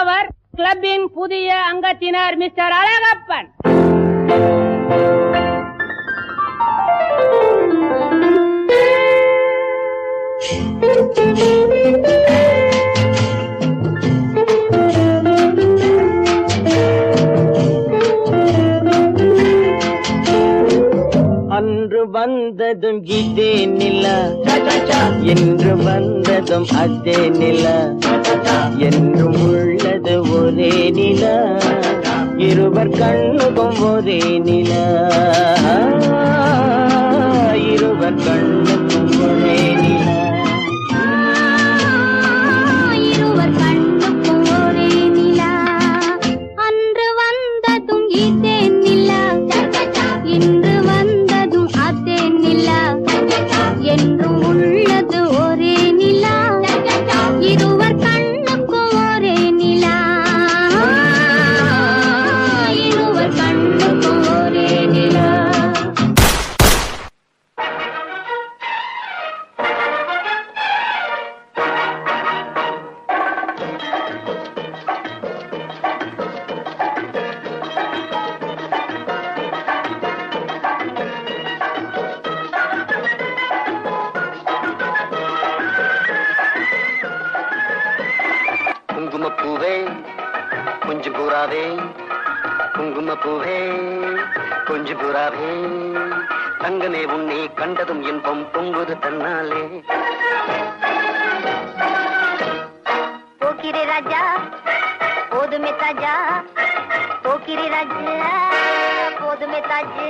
வழங்குபவர் கிளப்பின் புதிய அங்கத்தினர் மிஸ்டர் அழகப்பன். அன்று வந்ததும் இதே நிலா, என்று வந்ததும் அதே நிலா, என்றும் உள்ளது ஒரே நிலா, இருவர் கண்ணுக்கும் ஒரே நிலா, இருவர் கண்ணுக்கும் ஒரே நிலா. குங்குமப்பூவே கொஞ்சம் புறாவே, குங்குமப்பூவே கொஞ்சம் புறாவே, தங்கமே உன்னை கண்டதும் இன்பம் பொங்குது தன்னாலே. போக்கிரி ராஜா போதுமே தாஜா, போக்கிரி ராஜா போதுமே தாஜா,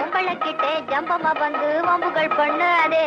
உங்களை கிட்டே ஜம்பமா வந்து வம்புகள் பண்ணாதே.